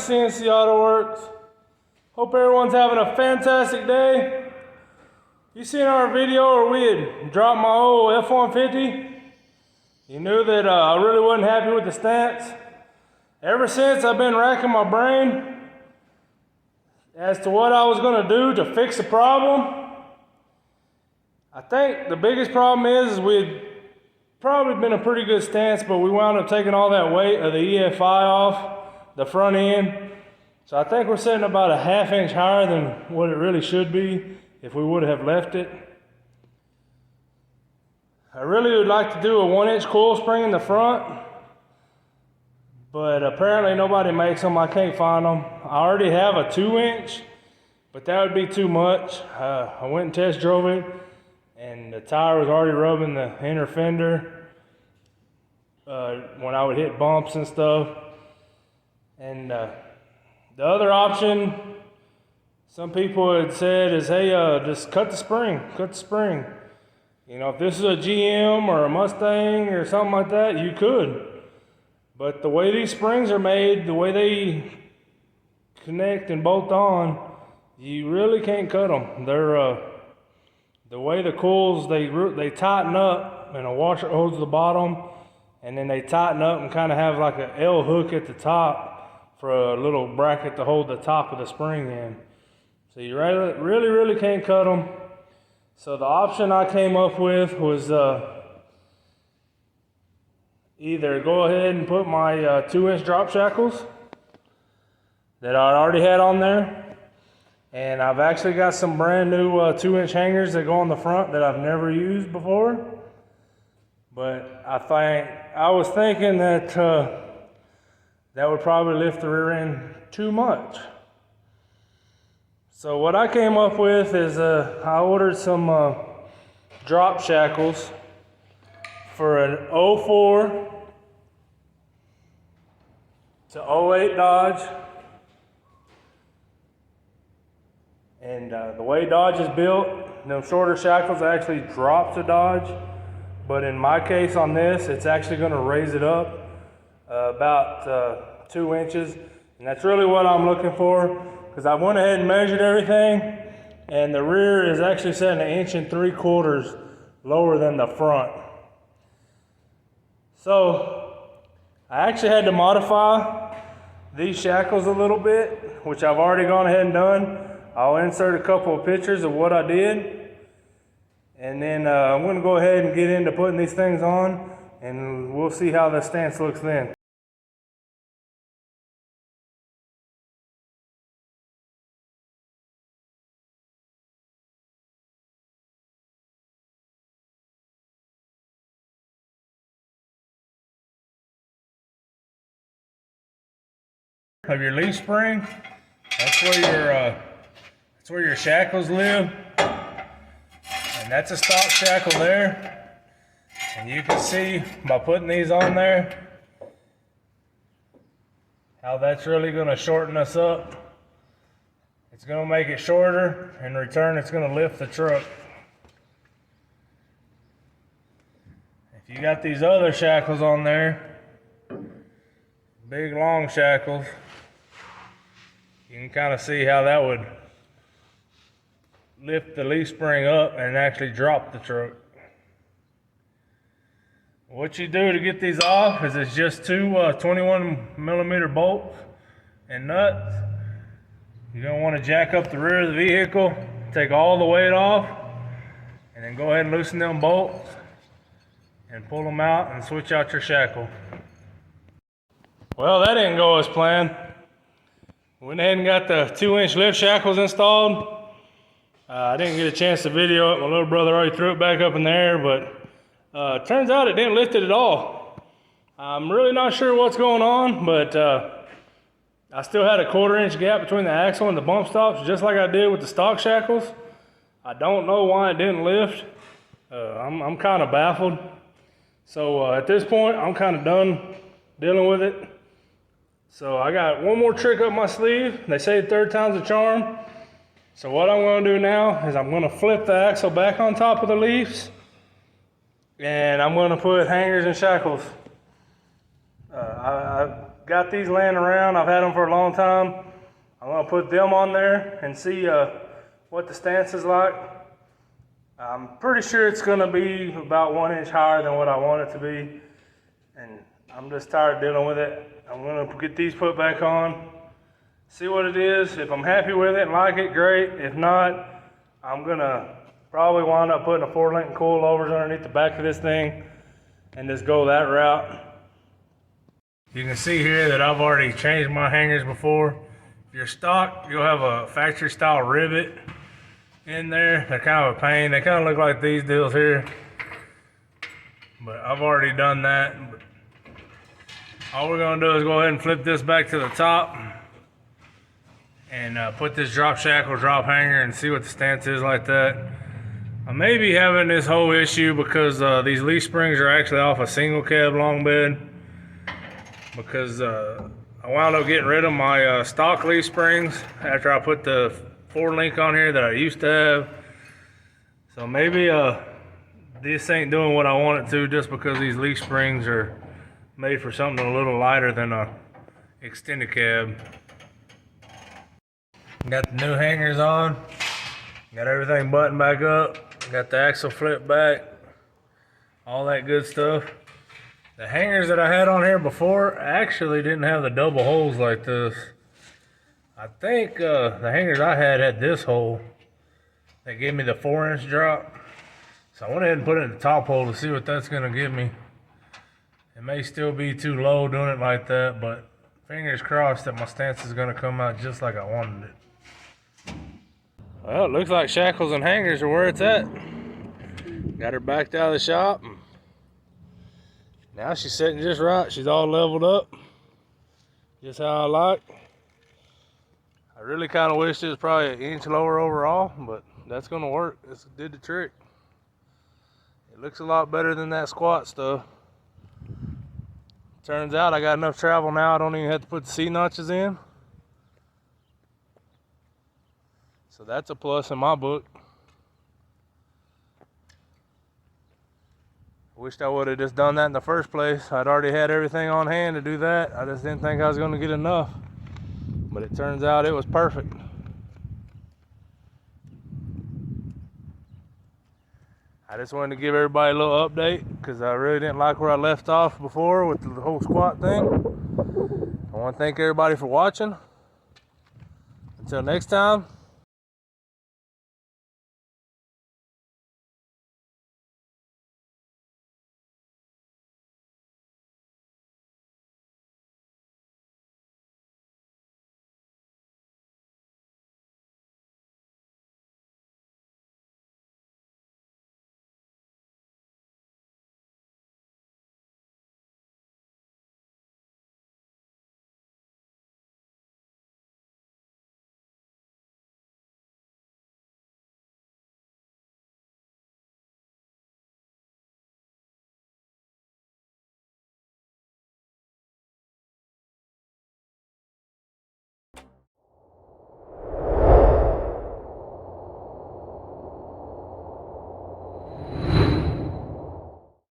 CNC Auto Works. Hope everyone's having a fantastic day. You seen our video where we had dropped my old F150? You knew that I really wasn't happy with the stance. Ever since, I've been racking my brain as to what I was gonna do to fix the problem. I think the biggest problem is we'd probably been a pretty good stance, but we wound up taking all that weight of the EFI off the front end. So I think we're sitting about a ½ inch higher than what it really should be if we would have left it. I really would like to do a 1-inch coil spring in the front, but apparently nobody makes them. I can't find them. I already have a 2-inch, but that would be too much. I went and test drove it, and the tire was already rubbing the inner fender when I would hit bumps and stuff. And the other option, some people had said, is, hey, just cut the spring. You know, if this is a GM or a Mustang or something like that, you could. But the way these springs are made, the way they connect and bolt on, you really can't cut them. They're the way the coils, they tighten up, and a washer holds the bottom, and then they tighten up and kind of have like an L hook at the top for a little bracket to hold the top of the spring in. So you really can't cut them. So the option I came up with was either go ahead and put my 2-inch drop shackles that I already had on there. And I've actually got some brand new 2-inch hangers that go on the front that I've never used before. But I was thinking that that would probably lift the rear end too much. So what I came up with is I ordered some drop shackles for an 04 to 08 Dodge. And the way Dodge is built, them shorter shackles actually drop the Dodge. But in my case on this, it's actually gonna raise it up about 2 inches. And that's really what I'm looking for, because I went ahead and measured everything, and the rear is actually set 1 3/4 lower than the front. So I actually had to modify these shackles a little bit, which I've already gone ahead and done. I'll insert a couple of pictures of what I did. And then I'm going to go ahead and get into putting these things on, and we'll see how the stance looks then. Of your leaf spring, that's where your shackles live. And that's a stock shackle there. And you can see by putting these on there how that's really going to shorten us up. It's going to make it shorter. In return, it's going to lift the truck. If you got these other shackles on there, big long shackles, you can kind of see how that would lift the leaf spring up and actually drop the truck. What you do to get these off is it's just two 21mm bolts and nuts. You're going to want to jack up the rear of the vehicle, take all the weight off, and then go ahead and loosen them bolts and pull them out and switch out your shackle. Well, that didn't go as planned. Went ahead and got the 2-inch lift shackles installed. I didn't get a chance to video it. My little brother already threw it back up in the air, but turns out it didn't lift it at all. I'm really not sure what's going on, but I still had a 1/4 inch gap between the axle and the bump stops, just like I did with the stock shackles. I don't know why it didn't lift. I'm kind of baffled. So at this point, I'm kind of done dealing with it. So I got one more trick up my sleeve. They say 3rd time's a charm. So what I'm going to do now is I'm going to flip the axle back on top of the leaves, and I'm going to put hangers and shackles. got these laying around. I've had them for a long time. I'm gonna put them on there and see what the stance is like. I'm pretty sure it's gonna be about 1 inch higher than what I want it to be. And I'm just tired of dealing with it. I'm gonna get these put back on, see what it is. If I'm happy with it and like it, great. If not, I'm gonna probably wind up putting a 4-link coilovers underneath the back of this thing and just go that route. You can see here that I've already changed my hangers before. If you're stock, you'll have a factory style rivet in there. They're kind of a pain. They kind of look like these deals here, but I've already done that. All we're gonna do is go ahead and flip this back to the top and put this drop shackle, drop hanger, and see what the stance is like that. I may be having this whole issue because these leaf springs are actually off a single cab long bed, because I wound up getting rid of my stock leaf springs after I put the 4-link on here that I used to have. So maybe this ain't doing what I want it to, just because these leaf springs are made for something a little lighter than a extended cab. Got the new hangers on, got everything buttoned back up, got the axle flipped back, all that good stuff. The hangers that I had on here before actually didn't have the double holes like this. I think the hangers I had this hole that gave me the 4-inch drop. So I went ahead and put it in the top hole to see what that's gonna give me. It may still be too low doing it like that, but fingers crossed that my stance is gonna come out just like I wanted it. Well, it looks like shackles and hangers are where it's at. Got her backed out of the shop. Now she's sitting just right. She's all leveled up, just how I like. I really kind of wish it was probably 1 inch lower overall, but that's gonna work. This did the trick. It looks a lot better than that squat stuff. Turns out I got enough travel now, I don't even have to put the C-notches in. So that's a plus in my book. Wished I would have just done that in the first place. I'd already had everything on hand to do that. I just didn't think I was going to get enough. But it turns out it was perfect. I just wanted to give everybody a little update because I really didn't like where I left off before with the whole squat thing. I want to thank everybody for watching. Until next time,